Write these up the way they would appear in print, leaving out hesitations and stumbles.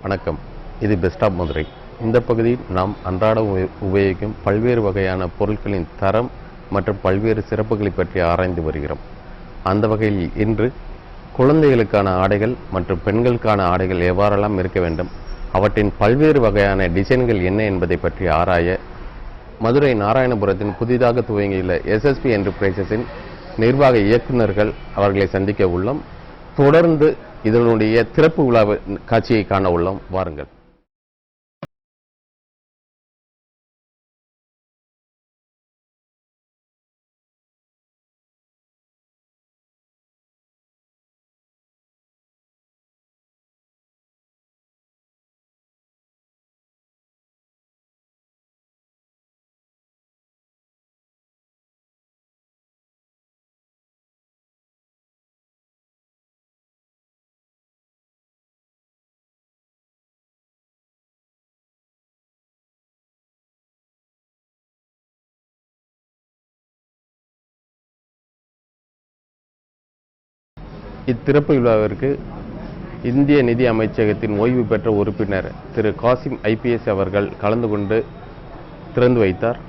வணக்கம். இது best app Madurai. இந்த பகுதியில் நாம் அன்றாடம் உபயோகிக்கும் பல்வேறு வகையான பொருட்களின் தரம் மற்றும் பல்வேறு சிறப்புகளை பற்றி ஆராய்ந்து வருகிறோம். அந்த வகையில் இன்று குழந்தைகளுக்கான ஆடைகள் மற்றும் பெண்களுக்கான ஆடைகள் எவ்வாறெல்லாம் இருக்க வேண்டும், அவற்றின் பல்வேறு வகையான டிசைன்கள் என்ன என்பதை பற்றி ஆராய மதுரை நாராயணபுரத்தின் புதிதாக துவங்கியுள்ள எஸ்எஸ்பி என்டர்பிரைசஸின் நிர்வாக இயக்குநர்கள் அவர்களை சந்திக்க உள்ளோம். தொடர்ந்து இதனுடைய திறப்பு விழா காட்சியை காண உள்ளோம். வாருங்கள். இத்திறப்பு விழாவிற்கு இந்திய நிதி அமைச்சகத்தின் ஓய்வு பெற்ற உறுப்பினர் திரு காசிம் IPS அவர்கள் கலந்து கொண்டு திறந்து வைத்தார்.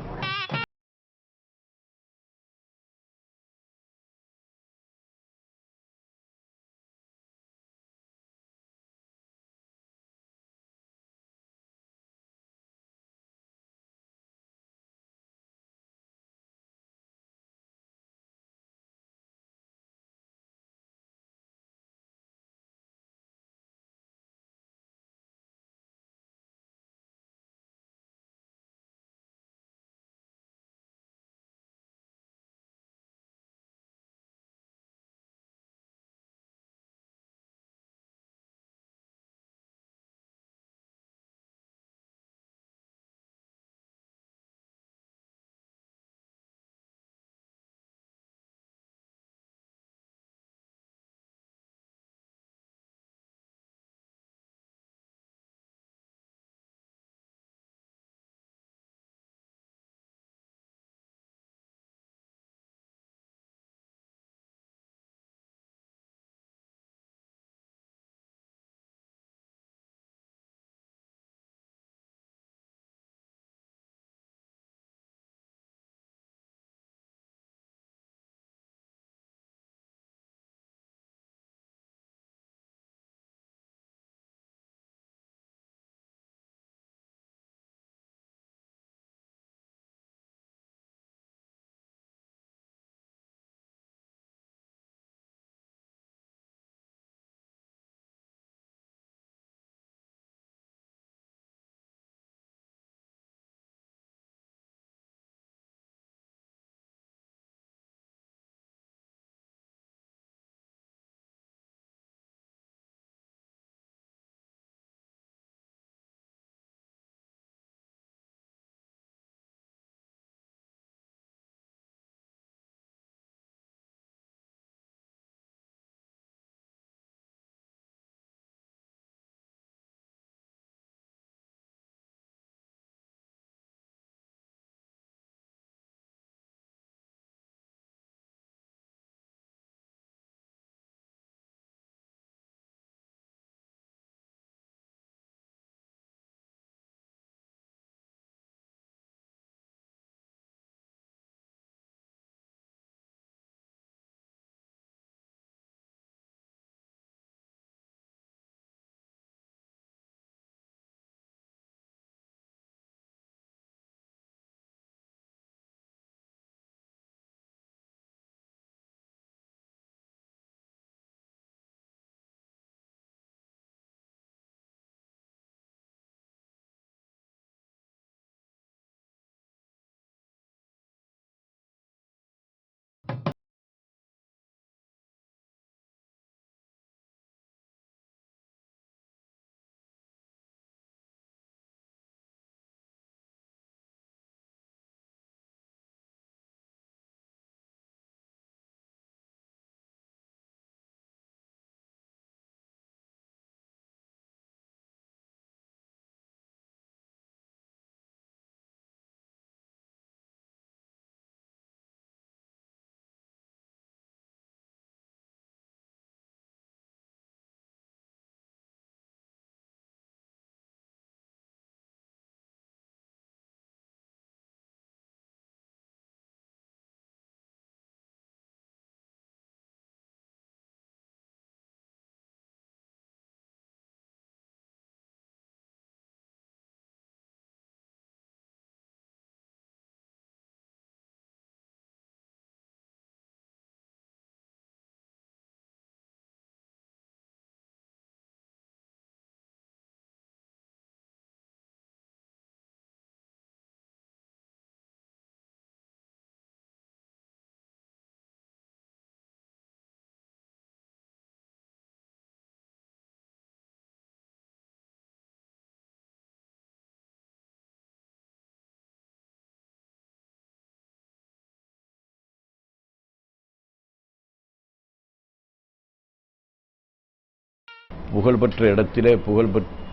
புகழ்பெற்ற இடத்திலே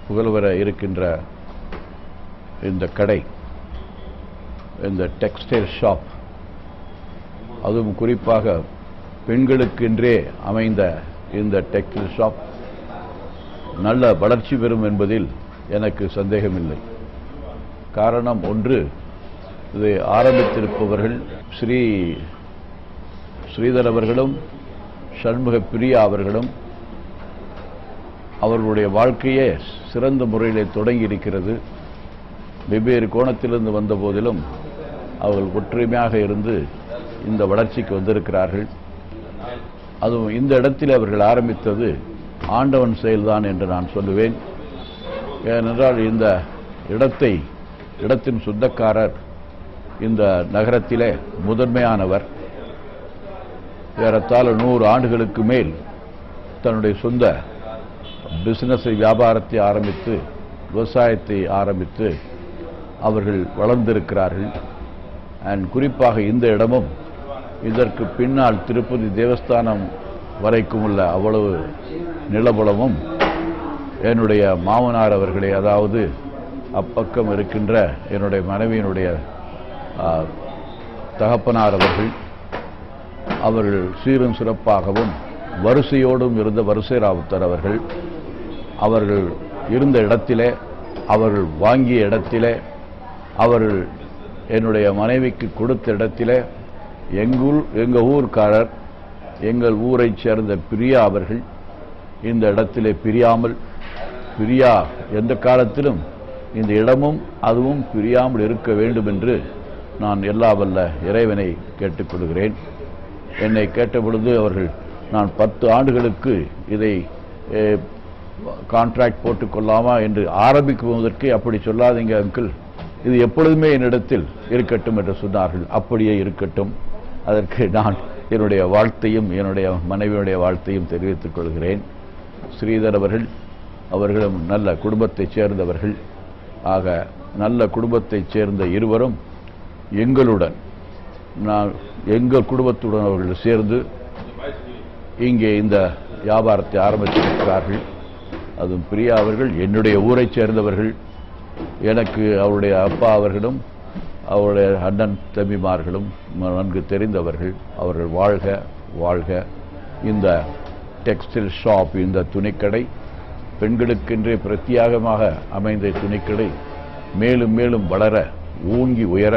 புகழ்பெற இருக்கின்ற இந்த கடை, இந்த டெக்ஸ்டைல் ஷாப், அதுவும் குறிப்பாக பெண்களுக்கென்றே அமைந்த இந்த டெக்ஸ்டைல் ஷாப் நல்ல வளர்ச்சி பெறும் என்பதில் எனக்கு சந்தேகமில்லை. காரணம் ஒன்று, இதை ஆரம்பித்திருப்பவர்கள் ஸ்ரீதர் அவர்களும் சண்முக பிரியா அவர்களும் அவர்களுடைய வாழ்க்கையே சிறந்த முறையிலே தொடங்கி இருக்கிறது. வெவ்வேறு கோணத்திலிருந்து வந்த போதிலும் அவர்கள் ஒற்றுமையாக இருந்து இந்த வளர்ச்சிக்கு வந்திருக்கிறார்கள். அதுவும் இந்த இடத்தில் அவர்கள் ஆரம்பித்தது ஆண்டவன் செயல்தான் என்று நான் சொல்லுவேன். ஏனென்றால் இந்த இடத்தின் சொந்தக்காரர் இந்த நகரத்திலே முதன்மையானவர். ஏறத்தாழ 100 ஆண்டுகளுக்கு மேல் தன்னுடைய சொந்த பிசினஸை, வியாபாரத்தை ஆரம்பித்து, விவசாயத்தை ஆரம்பித்து அவர்கள் வளர்ந்திருக்கிறார்கள். அண்ட் குறிப்பாக இந்த இடமும் இதற்கு பின்னால் திருப்பதி தேவஸ்தானம் வரைக்கும் உள்ள அவ்வளவு நிலபலமும் என்னுடைய மாமனார் அவர்களே, அதாவது அப்பக்கம் இருக்கின்ற என்னுடைய மனைவியினுடைய தகப்பனார் அவர்கள் சீரும் சிறப்பாகவும் வரிசையோடும் இருந்த வரிசை ராவுத்தர் அவர்கள் இருந்த இடத்திலே, அவர்கள் வாங்கிய இடத்திலே, அவர்கள் என்னுடைய மனைவிக்கு கொடுத்த இடத்திலே எங்கள் ஊர்க்காரர், எங்கள் ஊரைச் சேர்ந்த பிரியா அவர்கள் இந்த இடத்திலே பிரியா எந்த காலத்திலும் இந்த இடமும் அதுவும் பிரியாமல் இருக்க வேண்டும் என்று நான் எல்லா வல்ல இறைவனை கேட்டுக்கொள்கிறேன். என்னை கேட்ட பொழுது அவர்கள், நான் 10 ஆண்டுகளுக்கு இதை கான்ட்ராக்ட் போட்டுக்கொள்ளாமா என்று ஆரம்பிக்குவதற்கு, அப்படி சொல்லாதீங்க அங்கிள், இது எப்பொழுதுமே என்னிடத்தில் இருக்கட்டும் என்று சொன்னார்கள். அப்படியே இருக்கட்டும். அதற்கு நான் என்னுடைய வாழ்த்தையும் என்னுடைய மனைவியுடைய வாழ்த்தையும் தெரிவித்துக் கொள்கிறேன். ஸ்ரீதர் அவர்களும் நல்ல குடும்பத்தைச் சேர்ந்தவர்கள். ஆக நல்ல குடும்பத்தைச் சேர்ந்த இருவரும் எங்கள் குடும்பத்துடன் அவர்கள் சேர்ந்து இங்கே இந்த வியாபாரத்தை ஆரம்பித்திருக்கிறார்கள். அதுவும் பிரியா அவர்கள் என்னுடைய ஊரைச் சேர்ந்தவர்கள். எனக்கு அவருடைய அப்பா அவர்களும் அவருடைய அண்ணன் தம்பிமார்களும் நன்கு தெரிந்தவர்கள். அவர்கள் வாழ்க. இந்த டெக்ஸ்டைல் ஷாப், இந்த துணிக்கடை, பெண்களுக்கென்றே பிரத்யேகமாக அமைந்த துணிக்கடை மேலும் மேலும் வளர, ஊங்கி உயர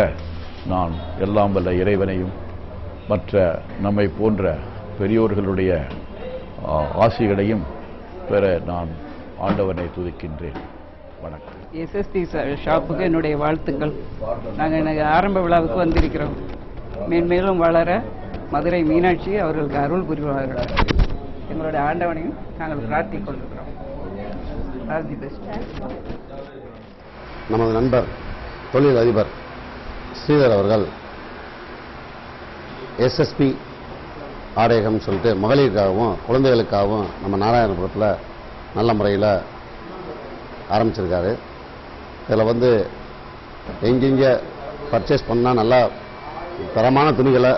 நான் எல்லாம் வல்ல இறைவனையும் மற்ற நம்மை போன்ற பெரியோர்களுடைய ஆசிகளையும் பெற நான் ஆண்டவனை துதிக்கின்றேன். வணக்கம். எஸ்எஸ்டி ஷாப்புக்கு என்னுடைய வாழ்த்துக்கள். நாங்கள் ஆரம்ப விழாவுக்கு வந்திருக்கிறோம். மேன்மேலும் வளர மதுரை மீனாட்சி அவர்களுக்கு அருள் புரிவார்கள். எங்களுடைய ஆண்டவனையும் நாங்கள் பிரார்த்திக் கொண்டிருக்கிறோம். All the best. நமது நண்பர் தொழில் அதிபர் ஸ்ரீதர் அவர்கள் எஸ்எஸ்பி ஆடையகம் சொல்லிட்டு மகளிருக்காகவும் குழந்தைகளுக்காகவும் நம்ம நாராயணபுரத்தில் நல்ல முறையில் ஆரம்பிச்சிருக்காரு. இதில் எங்கெங்கே பர்ச்சேஸ் பண்ணால் நல்லா தரமான துணிகளை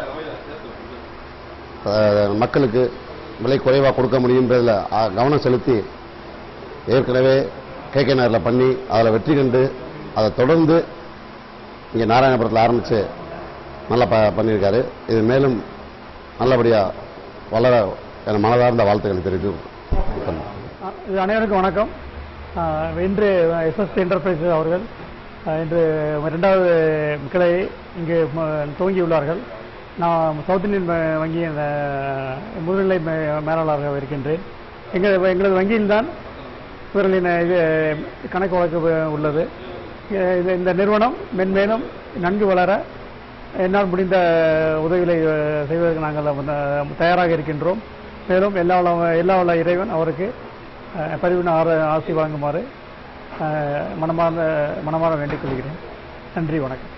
மக்களுக்கு விலை குறைவாக கொடுக்க முடியுன்றதில் கவனம் செலுத்தி ஏற்கனவே கேகே நகரில் பண்ணி அதில் வெற்றி கண்டு அதை தொடர்ந்து இங்கே நாராயணபுரத்தில் ஆரம்பித்து நல்லா பண்ணியிருக்காரு. இது மேலும் நல்லபடியாக வளர என மனதார்ந்த வாழ்த்துக்களை தெரிவித்து இது அனைவருக்கும் வணக்கம். இன்று எஸ்எஸ்பி என்டர்பிரைசஸ் அவர்கள் இன்று 2வது கிளையை இங்கு துவங்கியுள்ளார்கள். நான் சவுத் இந்தியன் வங்கியின் முதுநிலை மேலாளராக இருக்கின்றேன். எங்களது வங்கியில்தான் இவர்களின் கணக்கு வழக்கு உள்ளது. இந்த நிறுவனம் மென்மேலும் நன்கு வளர என்னால் முடிந்த உதவிகளை செய்வதற்கு நாங்கள் தயாராக இருக்கின்றோம். மேலும் எல்லா இறைவன் அவருக்கு பரிவுன ஆசி வழங்குமாறு மனமாற வேண்டிக் கொள்கிறேன். நன்றி, வணக்கம்.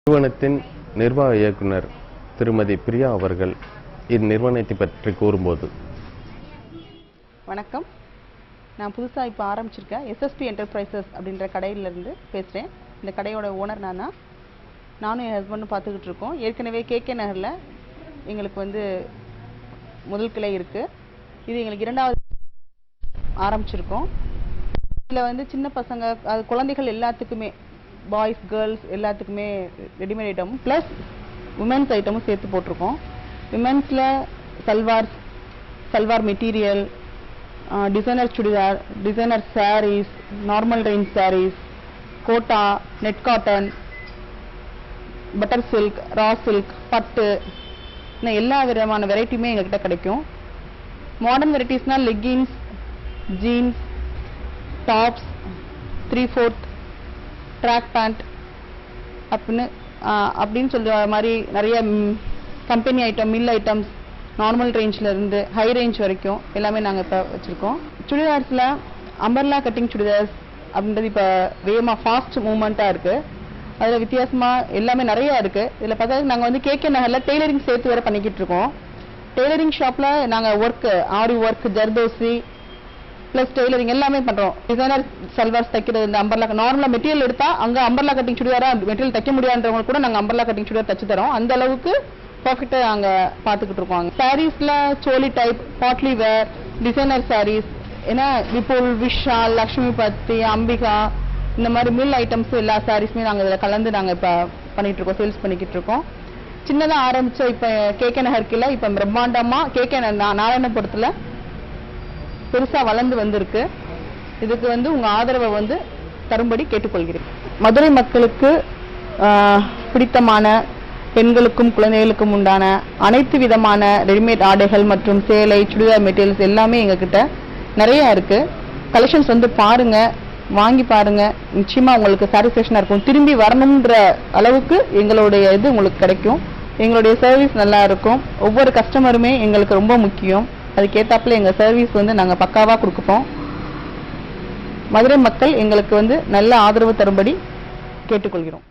நிறுவனத்தின் நிர்வாக இயக்குனர் திருமதி பிரியா அவர்கள் இந்நிறுவனத்தை பற்றி கூறும்போது, வணக்கம். நான் புதுசாக இப்போ ஆரம்பிச்சிருக்கேன் எஸ்எஸ்பி என்டர்பிரைசஸ் அப்படின்ற கடையிலேருந்து பேசுகிறேன். இந்த கடையோட ஓனர் நானும் என் ஹஸ்பண்டும் பார்த்துக்கிட்டு இருக்கோம். ஏற்கனவே கேகே நகரில் எங்களுக்கு வந்து முதல் கிளை இருக்குது. இது எங்களுக்கு 2வது ஆரம்பிச்சிருக்கோம். இதில் வந்து சின்ன பசங்க, அது குழந்தைகள் எல்லாத்துக்குமே, பாய்ஸ் கேர்ள்ஸ் எல்லாத்துக்குமே ரெடிமேட் ஐட்டமும் ப்ளஸ் உமன்ஸ் ஐட்டமும் சேர்த்து போட்டிருக்கோம். விமென்ஸில் salwar material, designer churidar, designer sarees, normal range sarees, Kota, net cotton, butter silk, raw silk, பட்டு, இன்னும் எல்லா விதமான வெரைட்டியுமே எங்ககிட்ட கிடைக்கும். மாடர்ன் வெரைட்டிஸ்னால் leggings, jeans, tops, 3/4 track pant அப்படின்னு சொல்ற மாதிரி நிறைய company item, mill items, normal ரேஞ்சில் இருந்து ஹை ரேஞ்ச் வரைக்கும் எல்லாமே நாங்கள் இப்போ வச்சுருக்கோம். சுடிதார்ஸில் அம்பர்லா கட்டிங் சுடிதார்ஸ் அப்படின்றது இப்போ வேகமாக ஃபாஸ்ட் மூவ்மெண்ட்டாக இருக்குது. அதில் வித்தியாசமாக எல்லாமே நிறையா இருக்குது. இதில் பார்த்தா நாங்கள் வந்து கேகே நகரில் டெய்லரிங் சேர்த்து வேறு பண்ணிக்கிட்டு இருக்கோம். டெய்லரிங் ஷாப்பில் நாங்கள் ஆரி ஒர்க், ஜர்தோசி ப்ளஸ் டெய்லரிங் எல்லாமே பண்ணுறோம். டிசைனர் சல்வார்ஸ் தைக்கிறது, இந்த அம்பர்லா நார்மலாக மெட்டீரியல் எடுத்தால் அங்கே அம்பர்லா கட்டிங் சுடிதாராக மெட்டீரியல் தைக்க முடியாதவங்க கூட நாங்கள் அம்பர்லா கட்டிங் சுடிதார் தைச்சு தரோம். அந்த அளவுக்கு பர்ஃபெக்டாக நாங்கள் பார்த்துக்கிட்டு இருக்கோம். சாரீஸில் சோலி டைப், பாட்லி வேர், டிசைனர் சாரீஸ், ஏன்னா விபுல், விஷால், லக்ஷ்மி பத்தி, அம்பிகா, இந்த மாதிரி மில் ஐட்டம்ஸ் எல்லா சாரீஸுமே நாங்கள் இதில் கலந்து நாங்கள் இப்போ பண்ணிகிட்டு இருக்கோம், சேல்ஸ் பண்ணிக்கிட்டு இருக்கோம். சின்னதாக ஆரம்பித்த இப்போ கேகே நகர்க்கில் இப்போ பிரம்மாண்டமாக கேகே நாராயணபுரத்தில் பெருசாக வளர்ந்து வந்திருக்கு. இதுக்கு வந்து உங்கள் ஆதரவை வந்து தரும்படி கேட்டுக்கொள்கிறேன். மதுரை மக்களுக்கு பிடித்தமான பெண்களுக்கும் குழந்தைகளுக்கும் உண்டான அனைத்து விதமான ரெடிமேட் ஆடைகள் மற்றும் சேலை, சுடிதார் மெட்டீரியல்ஸ் எல்லாமே எங்ககிட்ட நிறைய இருக்கு. கலெக்ஷன்ஸ் வந்து பாருங்க, வாங்கி பாருங்க, நிச்சயமா உங்களுக்கு சாட்டிஸ்ஃபேக்ஷனாக இருக்கும். திரும்பி வரணுன்ற அளவுக்கு எங்களுடைய இது உங்களுக்கு கிடைக்கும். எங்களுடைய சர்வீஸ் நல்லா இருக்கும். ஒவ்வொரு கஸ்டமருமே எங்களுக்கு ரொம்ப முக்கியம். அதுக்கேற்றாப்புல எங்கள் சர்வீஸ் வந்து நாங்கள் பக்காவாக கொடுப்போம். மதுரை மக்கள் எங்களுக்கு வந்து நல்ல ஆதரவு தரும்படி கேட்டுக்கொள்கிறோம்.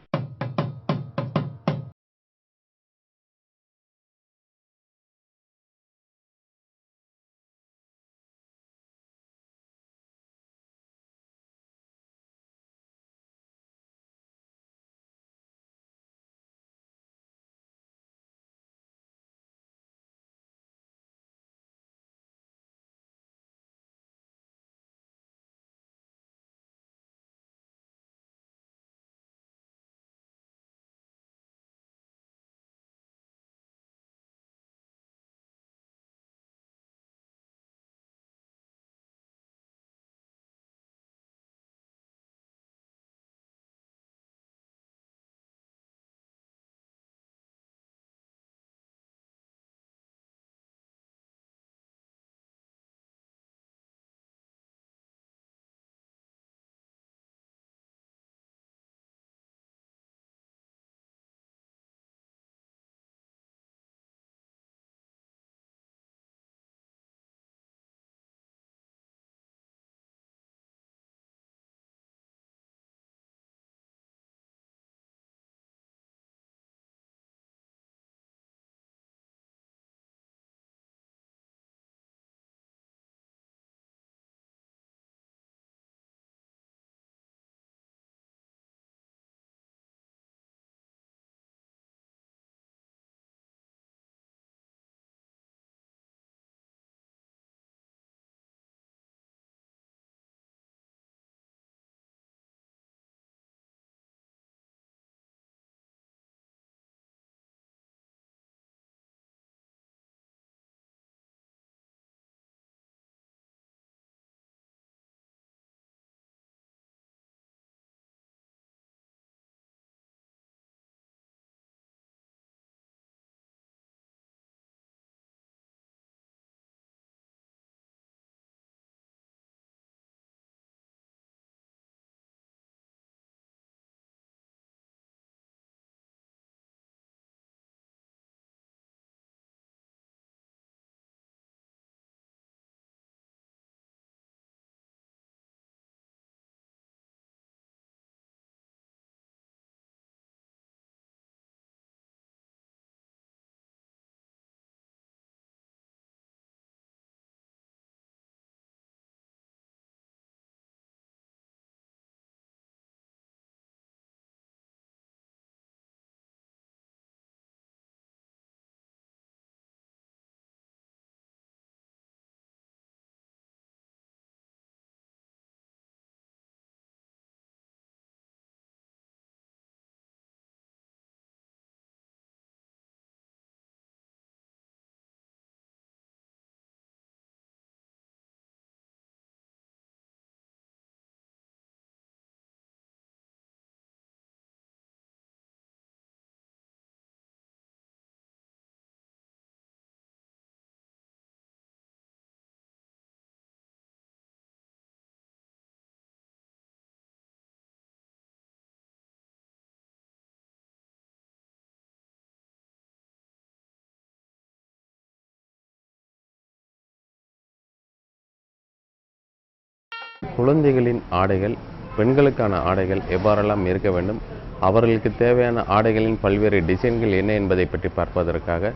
குழந்தைகளின் ஆடைகள், பெண்களுக்கான ஆடைகள் எவ்வாறெல்லாம் இருக்க வேண்டும், அவர்களுக்கு தேவையான ஆடைகளின் பல்வேறு டிசைன்கள் என்ன என்பதை பற்றி பார்ப்பதற்காக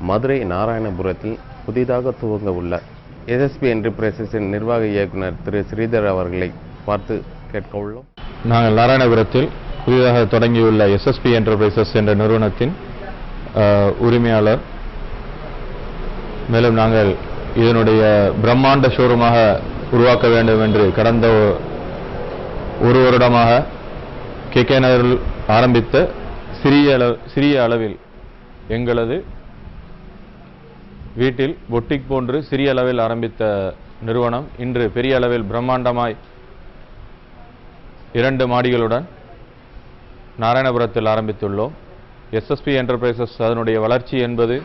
மதுரை நாராயணபுரத்தில் புதிதாக துவங்க உள்ள எஸ்எஸ்பி என்டர்பிரைசஸின் நிர்வாக இயக்குனர் திரு ஸ்ரீதர் அவர்களை பார்த்து கேட்க உள்ளோம். நாங்கள் நாராயணபுரத்தில் புதிதாக தொடங்கியுள்ள எஸ்எஸ்பி என்டர்பிரைசஸ் என்ற நிறுவனத்தின் உரிமையாளர். மேலும் நாங்கள் இதனுடைய பிரம்மாண்ட ஷோரூமாக உருவாக்க வேண்டும் என்று கடந்த ஒரு வருடமாக KK நகரில் ஆரம்பித்த சிறிய அளவில் எங்களது வீட்டில் பொட்டிக் போன்று சிறிய அளவில் ஆரம்பித்த நிறுவனம் இன்று பெரிய அளவில் பிரம்மாண்டமாய் 2 மாடிகளுடன் நாராயணபுரத்தில் ஆரம்பித்துள்ளோம். எஸ்எஸ்பி என்டர்பிரைசஸ் அதனுடைய வளர்ச்சி என்பது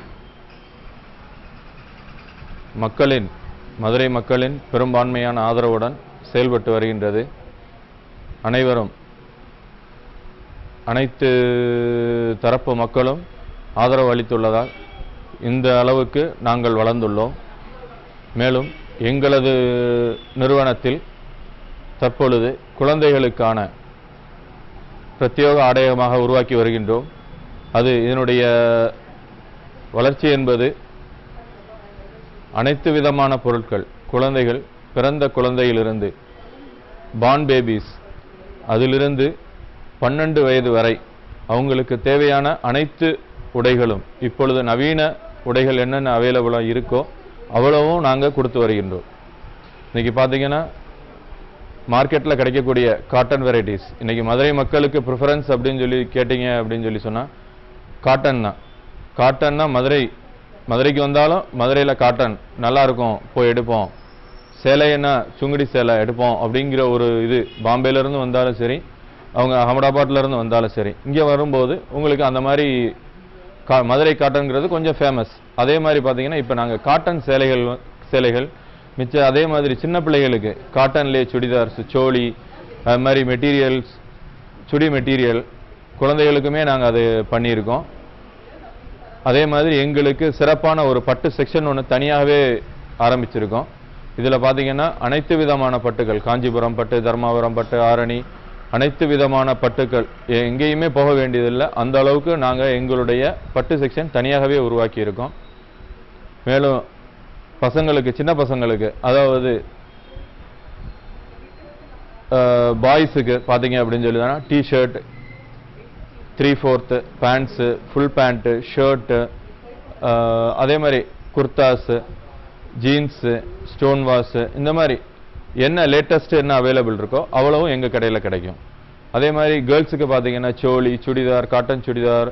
மதுரை மக்களின் பெரும்பான்மையான ஆதரவுடன் செயல்பட்டு வருகின்றது. அனைத்து தரப்பு மக்களும் ஆதரவு அளித்துள்ளதால் இந்த அளவுக்கு நாங்கள் வளர்ந்துள்ளோம். மேலும் எங்களது நிறுவனத்தில் தற்பொழுது குழந்தைகளுக்கான பிரத்யேக ஆடையமாக உருவாக்கி வருகின்றோம். அது இதனுடைய வளர்ச்சி என்பது அனைத்து விதமான பொருட்கள், குழந்தைகள் பிறந்த குழந்தையிலிருந்து பார்ன் பேபிஸ் அதிலிருந்து 12 வயது வரை அவங்களுக்கு தேவையான அனைத்து உடைகளும் இப்பொழுது நவீன உடைகள் என்னென்ன அவைலபிளாக இருக்கோ அவ்வளவும் நாங்கள் கொடுத்து வருகின்றோம். இன்னைக்கு பார்த்தீங்கன்னா மார்க்கெட்டில் கிடைக்கக்கூடிய காட்டன் வெரைட்டிஸ், இன்னைக்கு மதுரை மக்களுக்கு ப்ரிஃபரன்ஸ் அப்படின்னு சொல்லி கேட்டீங்க அப்படின்னு சொல்லி சொன்னால் காட்டன்னா மதுரைக்கு வந்தாலும் மதுரையில் காட்டன் நல்லா இருக்கும், போய் எடுப்போம். சேலைன்னா சுங்குடி சேலை எடுப்போம் அப்படிங்கிற ஒரு இது பாம்பேலேருந்து வந்தாலும் சரி, அவங்க அகமதாபாத்லேருந்து வந்தாலும் சரி, இங்கே வரும்போது உங்களுக்கு அந்த மாதிரி மதுரை காட்டன்கிறது கொஞ்சம் ஃபேமஸ். அதே மாதிரி பார்த்தீங்கன்னா இப்போ நாங்கள் காட்டன் சேலைகள் மிச்சம் அதே மாதிரி சின்ன பிள்ளைகளுக்கு காட்டன்லேயே சுடிதார்ஸ், சோழி, அது மாதிரி மெட்டீரியல்ஸ், சுடி மெட்டீரியல் குழந்தைகளுக்குமே நாங்கள் அது பண்ணியிருக்கோம். அதே மாதிரி எங்களுக்கு சிறப்பான ஒரு பட்டு செக்ஷன் ஒன்று தனியாகவே ஆரம்பிச்சிருக்கோம். இதில் பார்த்தீங்கன்னா அனைத்து விதமான பட்டுகள், காஞ்சிபுரம் பட்டு, தர்மாபுரம் பட்டு, ஆரணி, அனைத்து விதமான பட்டுக்கள் எங்கேயுமே போக வேண்டியதில்லை. அந்த அளவுக்கு நாங்கள் எங்களுடைய பட்டு செக்ஷன் தனியாகவே உருவாக்கி இருக்கோம். மேலும் பசங்களுக்கு, சின்ன பசங்களுக்கு, அதாவது பாய்ஸுக்கு பார்த்தீங்க அப்படின்னு சொல்லினா T-shirt, 3/4 pants, full pant, shirt, அதே மாதிரி குர்தாஸு, ஜீன்ஸு, ஸ்டோன் வாஷு, இந்த மாதிரி என்ன லேட்டஸ்ட்டு என்ன அவைலபிள் இருக்கோ அவ்வளவும் எங்கள் கடையில் கிடைக்கும். அதே மாதிரி கேர்ள்ஸுக்கு பார்த்தீங்கன்னா சோழி, churidar, cotton churidar,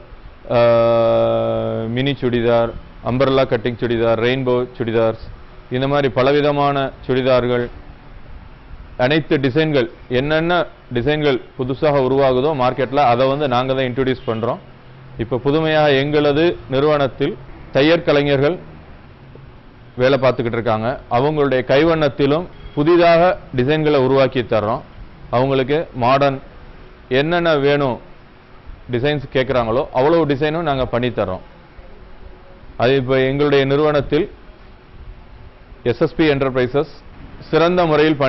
mini churidar, umbrella cutting churidar, rainbow chudidars, இந்த மாதிரி பலவிதமான சுடிதார்கள், அனைத்து டிசைன்கள், என்னென்ன டிசைன்கள் புதுசாக உருவாகுதோ மார்க்கெட்டில் அதை நாங்கள் தான் இன்ட்ரடியூஸ் பண்ணுறோம். இப்போ புதுமையாக எங்களது நிறுவனத்தில் தையற் கலைஞர்கள் வேலை பார்த்துக்கிட்டு இருக்காங்க. அவங்களுடைய கைவண்ணத்திலும் புதிதாக டிசைன்களை உருவாக்கி தர்றோம். அவங்களுக்கு மாடர்ன் என்னென்ன வேணும் டிசைன்ஸ் கேட்குறாங்களோ அவ்வளோ டிசைனும் நாங்கள் பண்ணித்தர்றோம். அது இப்போ எங்களுடைய நிறுவனத்தில் எஸ்எஸ்பி என்டர்பிரைசஸ் சிறந்த முறையில்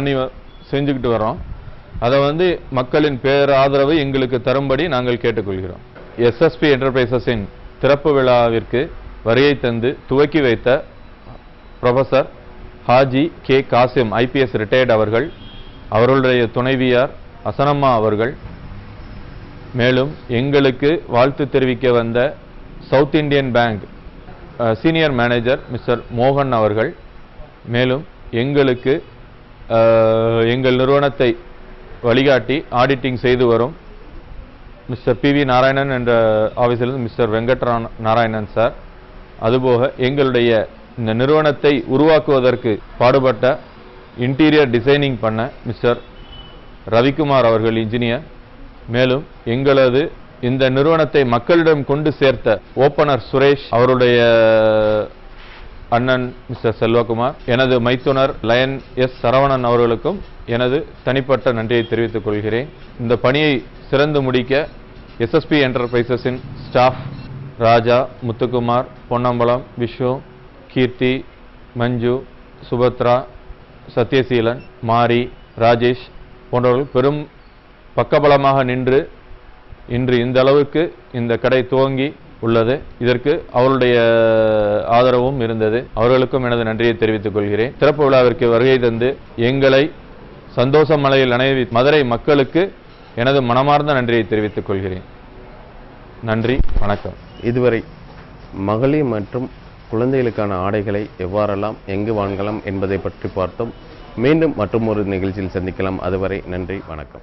செஞ்சுக்கிட்டு வரோம். அதை மக்களின் பேராதரவை எங்களுக்கு தரும்படி நாங்கள் கேட்டுக்கொள்கிறோம். எஸ்எஸ்பி என்டர்பிரைசஸின் திறப்பு விழாவிற்கு வருகை தந்து துவக்கி வைத்த professor Haji K Kasim IPS retired அவர்கள், அவர்களுடைய துணைவியார் அசனம்மா அவர்கள், மேலும் எங்களுக்கு வாழ்த்து தெரிவிக்க வந்த south Indian bank senior manager mister மோகன் அவர்கள், மேலும் எங்களுக்கு எங்கள் நிறுவனத்தை வழிகாட்டி ஆடிட்டிங் செய்து வரும் மிஸ்டர் PV நாராயணன் என்ற ஆஃபீஸிலிருந்து மிஸ்டர் வெங்கட் நாராயணன் சார், அதுபோக எங்களுடைய இந்த நிறுவனத்தை உருவாக்குவதற்கு பாடுபட்ட இன்டீரியர் டிசைனிங் பண்ண மிஸ்டர் ரவிக்குமார் அவர்கள் இன்ஜினியர், மேலும் எங்களது இந்த நிறுவனத்தை மக்களிடம் கொண்டு சேர்த்த ஓப்பனர் சுரேஷ் அவருடைய அண்ணன் மிஸ்டர் செல்வகுமார், எனது மைத்துனர் லயன் எஸ் சரவணன் அவர்களுக்கும் எனது தனிப்பட்ட நன்றியை தெரிவித்துக் கொள்கிறேன். இந்த பணியை சிறந்து முடிக்க எஸ்எஸ்பி என்டர்பிரைசஸின் ஸ்டாஃப் ராஜா, முத்துக்குமார், பொன்னம்பலம், விஷ்ணு, கீர்த்தி, மஞ்சு, சுபத்ரா, சத்யசீலன், மாரி, ராஜேஷ் போன்றவர்கள் பெரும் பக்கபலமாக நின்று இன்று இந்த அளவுக்கு இந்த கடை துவங்கி உள்ளது. இதற்கு அவருடைய ஆதரவும் இருந்தது. அவர்களுக்கும் எனது நன்றியை தெரிவித்துக் கொள்கிறேன். சிறப்பு விழாவிற்கு வருகை தந்து எங்களை சந்தோஷ மலையில் அணைவி மதுரை மக்களுக்கு எனது மனமார்ந்த நன்றியை தெரிவித்துக் கொள்கிறேன். நன்றி, வணக்கம். இதுவரை மகளிர் மற்றும் குழந்தைகளுக்கான ஆடைகளை எவ்வாறெல்லாம் எங்கு வாங்கலாம் என்பதை பற்றி பார்த்தோம். மீண்டும் மற்றொரு நிகழ்ச்சியில் சந்திக்கலாம். அதுவரை நன்றி, வணக்கம்.